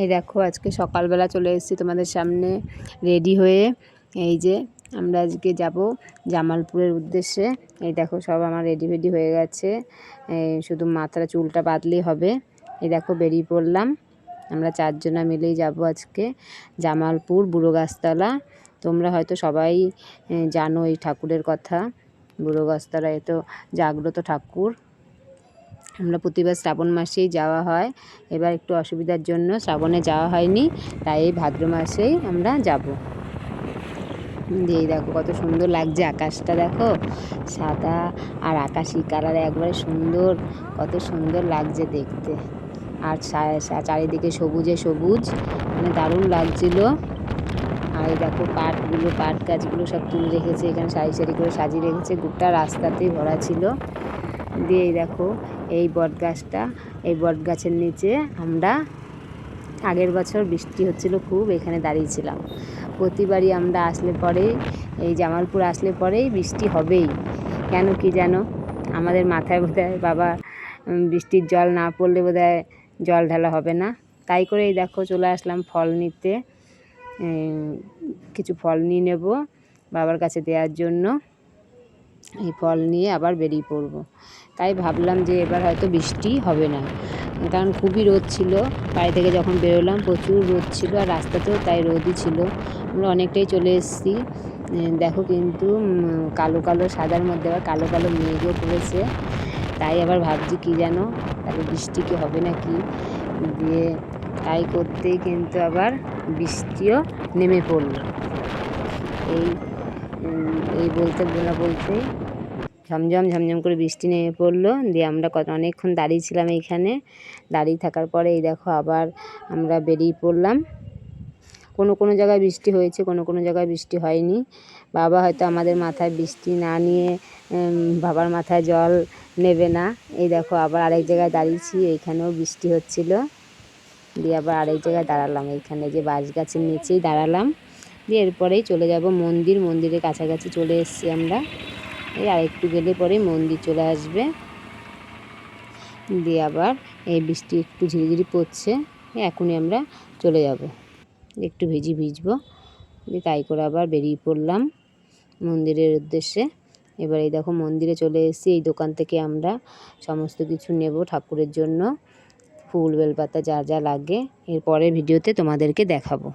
এই দেখো আজকে সকালবেলা চলে এসেছি তোমাদের সামনে রেডি হয়ে। এই যে আমরা আজকে যাব জামালপুরের উদ্দেশ্যে। এই দেখো সব আমার রেডি হয়ে গেছে, শুধু মাথার চুলটা বাঁধলেই হবে। এই দেখো বেরিয়ে পড়লাম, আমরা চারজনা মিলেই যাব আজকে জামালপুর বুড়ো গাছতলা। তোমরা হয়তো সবাই জানো এই ঠাকুরের কথা। বুড়ো গাছতলা এ তো জাগ্রত ঠাকুর। আমরা প্রতিবার শ্রাবণ মাসেই যাওয়া হয়, এবার একটু অসুবিধার জন্য শ্রাবণে যাওয়া হয়নি, তাই এই ভাদ্র মাসেই আমরা যাব। এই দেখো কত সুন্দর লাগছে, আকাশটা দেখো সাদা আর আকাশি কালার একবারে সুন্দর, কত সুন্দর লাগছে দেখতে। আর চারিদিকে সবুজে সবুজ, মানে দারুণ লাগছিল। আর এই দেখো পাট গাছগুলো সব তুলে রেখেছে, এখানে সারি সারি করে সাজিয়ে রেখেছে, গোটা রাস্তাতেই ভরা ছিল। দিয়ে এই দেখো এই বট গাছটা, এই বট গাছের নিচে আমরা আগের বছর বৃষ্টি হচ্ছিল খুব, এখানে দাঁড়িয়েছিলাম। প্রতিবারই আমরা আসলে পরেই, এই জামালপুর আসলে পরেই বৃষ্টি হবেই, কেন কি জানো, আমাদের মাথায় বোধহয় বাবা বৃষ্টির জল না পড়লে বোধহয় জল ঢালা হবে না। তাই করে এই দেখো চলে আসলাম ফল নিতে, কিছু ফল নিয়ে নেব বাবার কাছে দেওয়ার জন্য। এই ফল নিয়ে আবার বেরিয়ে পড়ব। তাই ভাবলাম যে এবার হয়তো বৃষ্টি হবে না, কারণ খুবই রোদ ছিল। বাড়ি থেকে যখন বেরোলাম প্রচুর রোদ ছিল, আর রাস্তাতেও তাই রোদই ছিল। আমরা অনেকটাই চলে এসেছি। দেখো কিন্তু কালো কালো সাদার মধ্যে আবার কালো কালো মেঘও পড়েছে। তাই আবার ভাবছি কি যেন তাহলে বৃষ্টি কি হবে না কি, দিয়ে তাই করতেই কিন্তু আবার বৃষ্টিও নেমে পড়লো। এই বলতে ঝমঝম করে বৃষ্টি নেমে পড়লো। দিয়ে আমরা অনেকক্ষণ দাঁড়িয়েছিলাম এইখানে। দাঁড়িয়ে থাকার পরে এই দেখো আবার আমরা বেরিয়ে পড়লাম। কোনো জায়গায় বৃষ্টি হয়েছে, কোনো জায়গায় বৃষ্টি হয়নি। বাবা হয়তো আমাদের মাথায় বৃষ্টি না নিয়ে বাবার মাথায় জল নেবে না। এই দেখো আবার আরেক জায়গায় দাঁড়িয়েছি, এইখানেও বৃষ্টি হচ্ছিল। দিয়ে আবার আরেক জায়গায় দাঁড়ালাম, এইখানে যে বাঁশ গাছের নিচেই দাঁড়ালাম। দিয়ে এরপরেই চলে যাব মন্দিরের কাছাকাছি চলে এসেছি আমরা। এই আরেকটু গেলে পরে মন্দির চলে আসবে। দিয়ে আবার এই বৃষ্টি একটু ঝিরিঝিরি পড়ছে, এখনই আমরা চলে যাব, একটু ভিজবো। দিয়ে তাই করে আবার বেরিয়ে পড়লাম মন্দিরের উদ্দেশ্যে। এবার এই দেখো মন্দিরে চলে এসেছি। এই দোকান থেকে আমরা সমস্ত কিছু নেব ঠাকুরের জন্য, ফুল বেলপাতা যা যা লাগে এর পরের ভিডিওতে তোমাদেরকে দেখাবো।